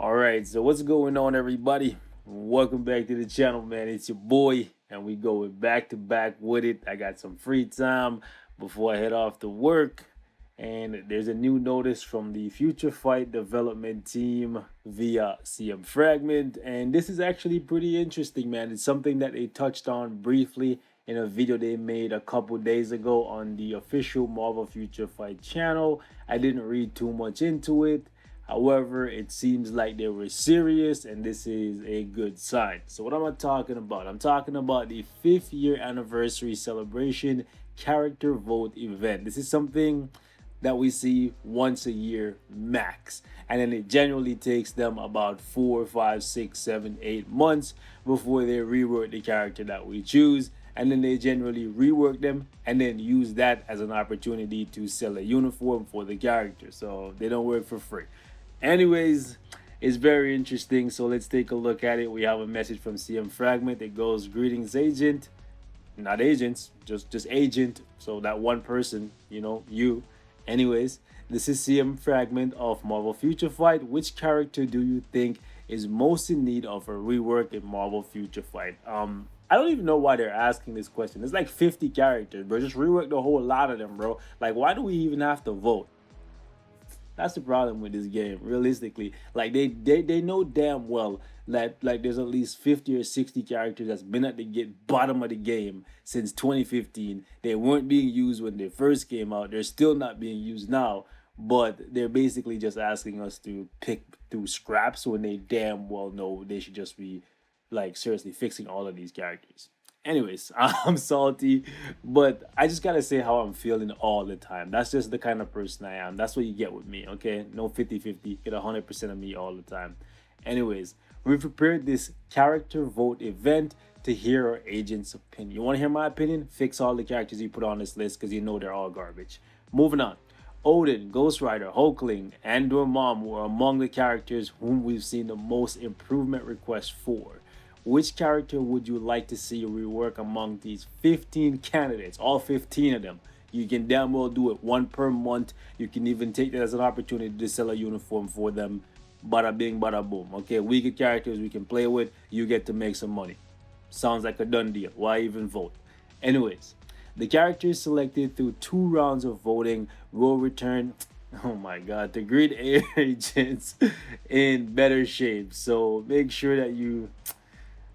All right, so what's going on, everybody? Welcome back to the channel, man. It's your boy, and we going back to back with it. I got some free time before I head off to work, and there's a new notice from the Future Fight development team via CM Fragment, and this is actually pretty interesting, man. It's something that they touched on briefly in a video they made a couple days ago on the official Marvel Future Fight channel. I didn't read too much into it. However, it seems like they were serious, and this is a good sign. So what am I talking about? I'm talking about the 5th year anniversary celebration character vote event. This is something that we see once a year max, and then it generally takes them about 4, 5, 6, 7, 8 months before they rework the character that we choose, and then they generally rework them and then use that as an opportunity to sell a uniform for the character. So they don't work for free. Anyways, it's very interesting, so let's take a look at it. We have a message from CM Fragment. It goes, "Greetings, agent." Not agents, just agent. So that one person, you. Anyways, this is CM Fragment of Marvel Future Fight. Which character do you think is most in need of a rework in Marvel Future Fight? I don't even know why they're asking this question. There's like 50 characters, bro. Just rework the whole lot of them, bro. Like, why do we even have to vote? That's the problem with this game, realistically. Like they know damn well that like there's at least 50 or 60 characters that's been at the bottom of the game since 2015. They weren't being used when they first came out. They're still not being used now. But they're basically just asking us to pick through scraps when they damn well know they should just be like seriously fixing all of these characters. Anyways, I'm salty, but I just gotta say how I'm feeling all the time. That's just the kind of person I am. That's what you get with me, okay? No 50-50, get 100% of me all the time. Anyways, we prepared this character vote event to hear our agent's opinion. You wanna hear my opinion? Fix all the characters you put on this list because you know they're all garbage. Moving on. Odin, Ghost Rider, Hulkling, and Dormammu were among the characters whom we've seen the most improvement requests for. Which character would you like to see rework among these 15 candidates? All 15 of them. You can damn well do it one per month. You can even take that as an opportunity to sell a uniform for them. Bada bing, bada boom. Okay, we get characters we can play with. You get to make some money. Sounds like a done deal. Why even vote? Anyways, the characters selected through 2 rounds of voting will return, oh my god, the grid agents in better shape. So make sure that you...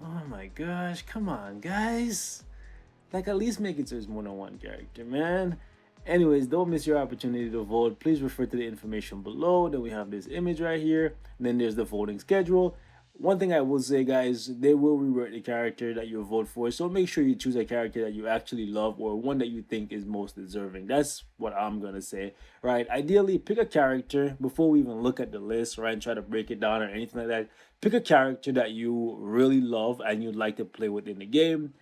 Oh my gosh, come on, guys. Like, at least make it so it's more than one character, man. Anyways, don't miss your opportunity to vote. Please refer to the information below. Then we have this image right here. And then there's the voting schedule. One thing I will say, guys, they will rework the character that you vote for. So make sure you choose a character that you actually love or one that you think is most deserving. That's what I'm going to say, right? Ideally, pick a character before we even look at the list, right? And try to break it down or anything like that. Pick a character that you really love and you'd like to play with in the game.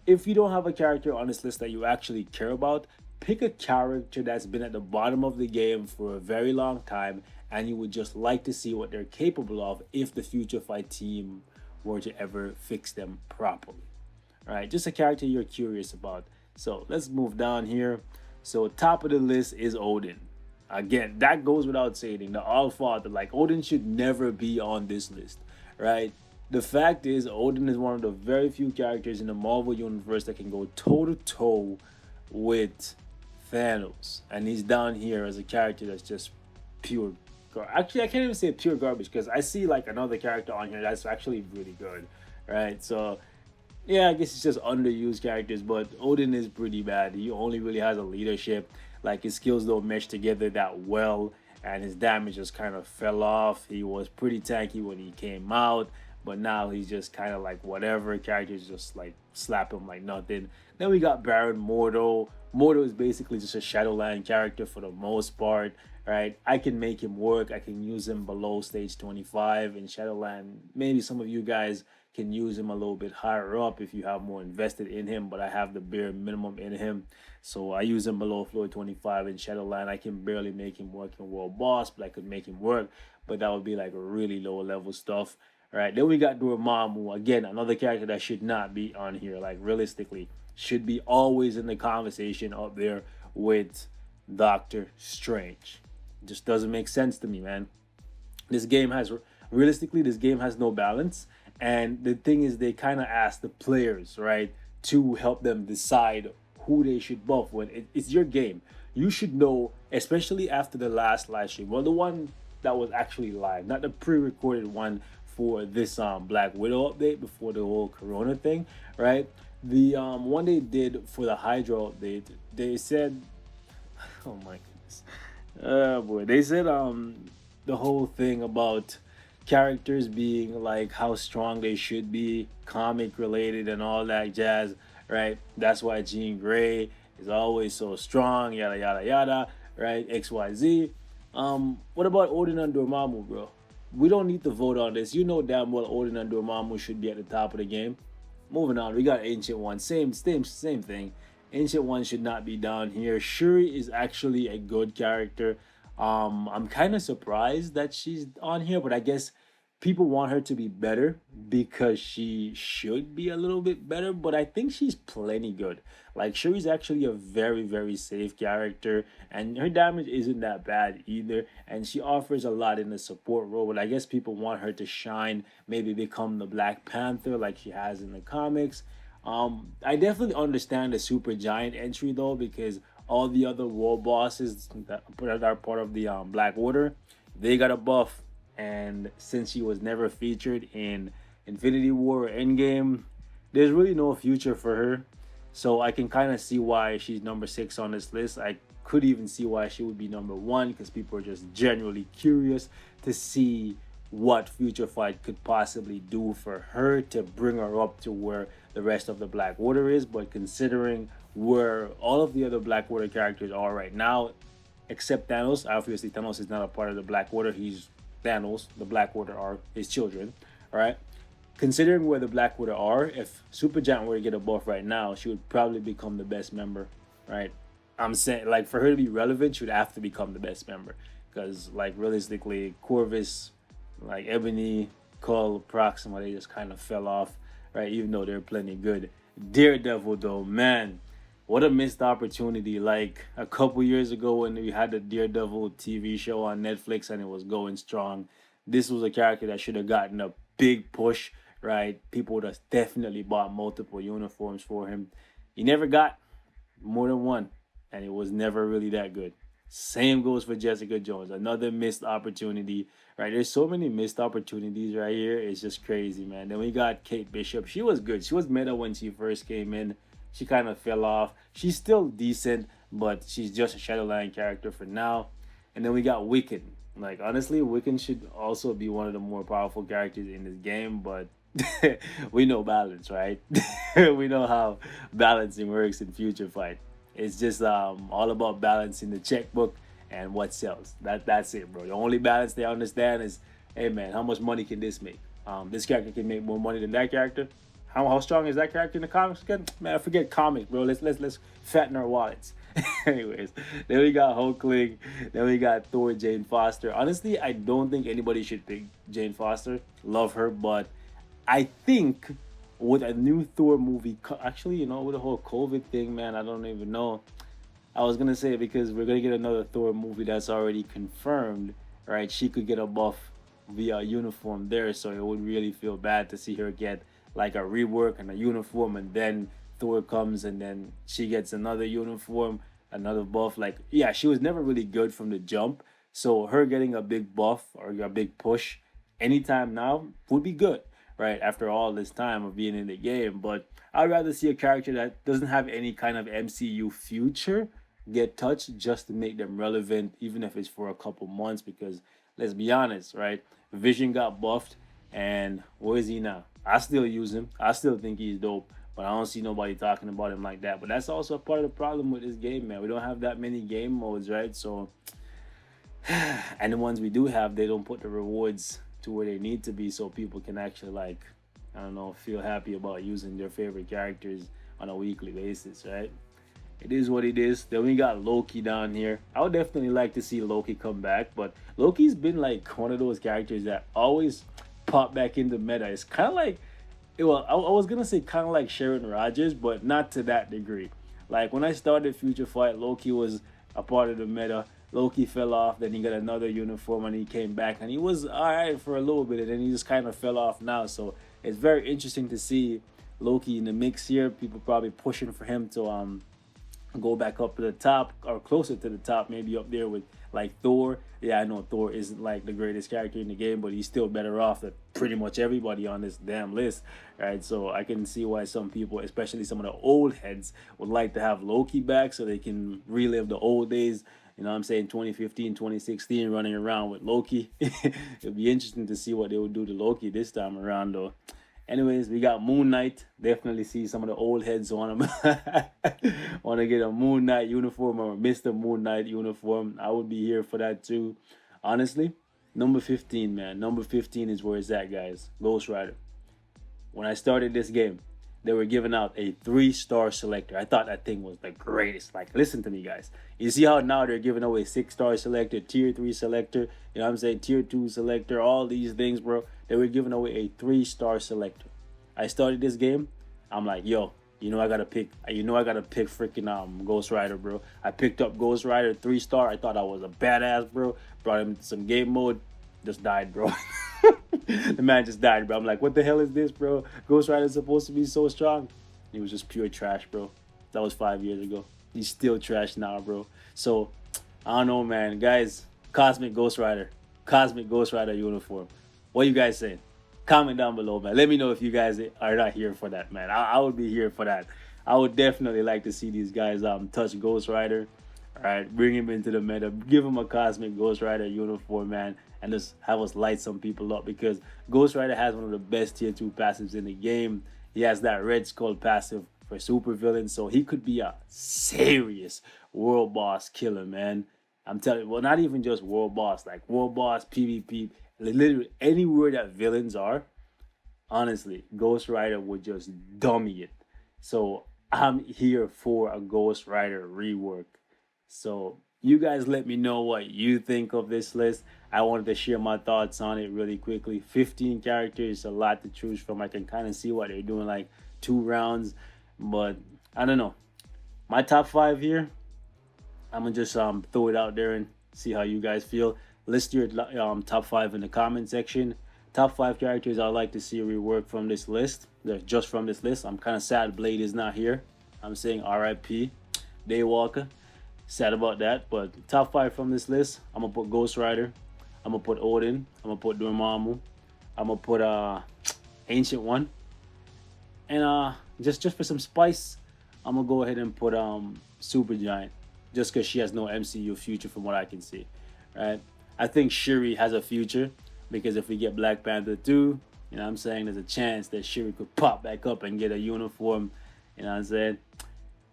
If you don't have a character on this list that you actually care about, pick a character that's been at the bottom of the game for a very long time and you would just like to see what they're capable of if the Future Fight team were to ever fix them properly. All right, just a character you're curious about. So let's move down here. So top of the list is Odin. Again, that goes without saying. The All-Father, like, Odin should never be on this list, right? The fact is, Odin is one of the very few characters in the Marvel Universe that can go toe-to-toe with Thanos. And he's down here as a character that's just pure... Actually, I can't even say pure garbage because I see, like, another character on here that's actually really good, right? So, yeah, I guess it's just underused characters, but Odin is pretty bad. He only really has a leadership. Like, his skills don't mesh together that well, and his damage just kind of fell off. He was pretty tanky when he came out, but now he's just kind of like whatever. Characters just like slap him like nothing. Then we got Baron Mordo. Mordo is basically just a Shadowland character for the most part, right? I can make him work. I can use him below stage 25 in Shadowland. Maybe some of you guys can use him a little bit higher up if you have more invested in him, but I have the bare minimum in him. So I use him below floor 25 in Shadowland. I can barely make him work in World Boss, but I could make him work. But that would be like a really low level stuff. All right, then we got Dormammu. Again, another character that should not be on here. Like, realistically, should be always in the conversation up there with Doctor Strange. Just doesn't make sense to me, man. This game has realistically, this game has no balance. And the thing is, they kind of ask the players, right, to help them decide who they should buff when it's your game. You should know, especially after the last live stream. Well, the one that was actually live, not the pre-recorded one for this Black Widow update before the whole Corona thing, right? The one they did for the Hydra update, they said, oh my goodness, oh boy, they said the whole thing about characters being like how strong they should be, comic related and all that jazz, right? That's why Jean Grey is always so strong, yada yada yada, right? XYZ. What about Odin and Dormammu, bro? We don't need to vote on this. You know damn well Odin and Dormammu should be at the top of the game. Moving on, we got Ancient One. Same thing. Ancient One should not be down here. Shuri is actually a good character. I'm kind of surprised that she's on here, but I guess people want her to be better because she should be a little bit better, but I think she's plenty good. Like, Shuri's actually a very, very safe character, and her damage isn't that bad either, and she offers a lot in the support role, but I guess people want her to shine, maybe become the Black Panther like she has in the comics. I definitely understand the Super Giant entry, though, because all the other world bosses that are part of the Black Order, they got a buff. And since she was never featured in Infinity War or Endgame, there's really no future for her. So I can kind of see why she's number 6 on this list. I could even see why she would be number 1, because people are just genuinely curious to see what Future Fight could possibly do for her to bring her up to where the rest of the Black Order is. But considering where all of the other Black Order characters are right now, except Thanos, obviously Thanos is not a part of the Black Order. He's Thanos, the Black Order are his children, all right? Considering where the Black Order are, if Supergiant were to get a buff right now, she would probably become the best member, right? I'm saying, like, for her to be relevant, she would have to become the best member. Because, like, realistically, Corvus, like, Ebony, Cull, Proxima, they just kind of fell off, right? Even though they're plenty good. Daredevil, though, man, what a missed opportunity. Like, a couple years ago when we had the Daredevil TV show on Netflix and it was going strong, this was a character that should have gotten a big push, right? People would have definitely bought multiple uniforms for him. He never got more than one, and it was never really that good. Same goes for Jessica Jones. Another missed opportunity, right? There's so many missed opportunities right here. It's just crazy, man. Then we got Kate Bishop. She was good. She was meta when she first came in. She kind of fell off. She's still decent, but she's just a Shadowland character for now. And then we got Wiccan. Like, honestly, Wiccan should also be one of the more powerful characters in this game, but we know balance, right? We know how balancing works in Future Fight. It's just all about balancing the checkbook and what sells. That's it, bro. The only balance they understand is, hey, man, how much money can this make? This character can make more money than that character. How strong is that character in the comics again? Man, forget comics, bro. Let's fatten our wallets. Anyways, then we got Hulkling. Then we got Thor, Jane Foster. Honestly, I don't think anybody should pick Jane Foster. Love her, but I think with a new Thor movie, actually, with the whole COVID thing, man, I don't even know. I was gonna say, because we're gonna get another Thor movie that's already confirmed, right? She could get a buff via uniform there, so it would really feel bad to see her get like a rework and a uniform, and then Thor comes and then she gets another uniform, another buff. Like, yeah, she was never really good from the jump, so her getting a big buff or a big push anytime now would be good, right? After all this time of being in the game. But I'd rather see a character that doesn't have any kind of MCU future get touched just to make them relevant, even if it's for a couple months, because let's be honest, right? Vision got buffed, and where is he now? I still use him. I still think he's dope, but I don't see nobody talking about him like that. But that's also a part of the problem with this game, man. We don't have that many game modes, right? So, and the ones we do have, they don't put the rewards to where they need to be, so people can actually, like, I don't know, feel happy about using their favorite characters on a weekly basis, right? It is what it is. Then we got Loki down here. I would definitely like to see Loki come back, but Loki's been like one of those characters that always pop back into meta. It's kind of like, well, I was gonna say kind of like Sharon Rogers, but not to that degree. Like, when I started Future Fight, Loki was a part of the meta. Loki fell off, then he got another uniform and he came back and he was alright for a little bit, and then he just kind of fell off now. So it's very interesting to see Loki in the mix here. People probably pushing for him to go back up to the top or closer to the top, maybe up there with like Thor. Yeah, I know Thor isn't like the greatest character in the game, but he's still better off than pretty much everybody on this damn list, right? So I can see why some people, especially some of the old heads, would like to have Loki back so they can relive the old days. You know what I'm saying? 2015, 2016, running around with Loki. It'd be interesting to see what they would do to Loki this time around, though. Anyways, we got Moon Knight. Definitely see some of the old heads on him. Want to get a Moon Knight uniform or a Mr. Moon Knight uniform. I would be here for that too. Honestly, number 15, man. Number 15 is where it's at, guys. Ghost Rider. When I started this game, they were giving out a 3-star selector. I thought that thing was the greatest. Like, listen to me, guys. You see how now they're giving away 6-star selector, tier 3 selector, you know what I'm saying, tier 2 selector, all these things, bro. They were giving away a 3-star selector. I started this game. I'm like, yo, I gotta pick freaking Ghost Rider, bro. I picked up Ghost Rider 3-star. I thought I was a badass, bro. Brought him to some game mode. Just died, bro. The man just died, bro. I'm like, what the hell is this, bro? Ghost Rider's supposed to be so strong. He was just pure trash, bro. That was 5 years ago. He's still trash now, bro. So, I don't know, man. Guys, Cosmic Ghost Rider uniform. What you guys saying? Comment down below, man. Let me know if you guys are not here for that, man. I would be here for that. I would definitely like to see these guys touch Ghost Rider. All right, bring him into the meta. Give him a Cosmic Ghost Rider uniform, man, and just have us light some people up, because Ghost Rider has one of the best tier 2 passives in the game. He has that Red Skull passive for super villains, so he could be a serious world boss killer, man. I'm telling you, well, not even just world boss, like world boss, PvP, literally anywhere that villains are. Honestly, Ghost Rider would just dummy it. So I'm here for a Ghost Rider rework. So you guys let me know what you think of this list. I wanted to share my thoughts on it really quickly. 15 characters, a lot to choose from. I can kind of see what they're doing, like 2 rounds. But I don't know. My top 5 here, I'm going to just throw it out there and see how you guys feel. List your top 5 in the comment section. Top 5 characters I'd like to see rework from this list. They're just from this list. I'm kind of sad Blade is not here. I'm saying RIP. Daywalker. Sad about that, but top 5 from this list, I'm gonna put Ghost Rider, I'm gonna put Odin, I'm gonna put Dormammu, I'm gonna put Ancient One, and just for some spice, I'm gonna go ahead and put Supergiant, just because she has no MCU future from what I can see. Right? I think Shuri has a future, because if we get Black Panther 2, you know what I'm saying, there's a chance that Shuri could pop back up and get a uniform, you know what I'm saying.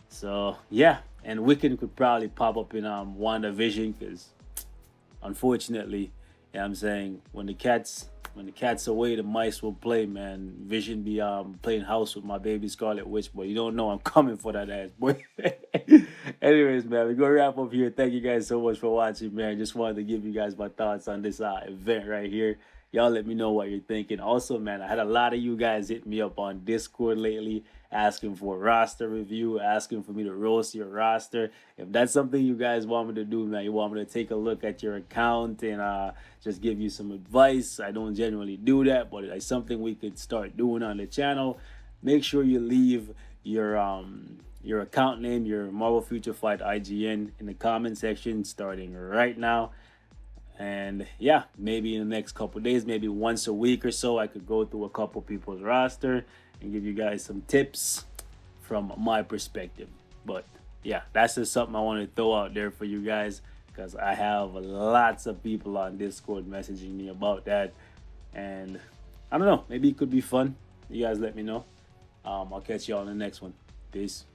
So yeah, and Wiccan could probably pop up in WandaVision, because unfortunately, you know what I'm saying, when the cat's away, the mice will play, man. Vision be playing house with my baby Scarlet Witch, but you don't know I'm coming for that ass, boy. Anyways, man, we're gonna wrap up here. Thank you guys so much for watching, man. Just wanted to give you guys my thoughts on this event right here. Y'all let me know what you're thinking. Also, man, I had a lot of you guys hit me up on Discord lately, asking for a roster review, asking for me to roast your roster. If that's something you guys want me to do, man, you want me to take a look at your account and just give you some advice, I don't generally do that, but it's something we could start doing on the channel. Make sure you leave your account name, your Marvel Future Fight IGN, in the comment section starting right now. And yeah, maybe in the next couple days, maybe once a week or so, I could go through a couple people's roster and give you guys some tips from my perspective. But yeah, that's just something I want to throw out there for you guys, because I have lots of people on Discord messaging me about that, and I don't know, maybe it could be fun. You guys let me know. I'll catch you all in the next one. Peace.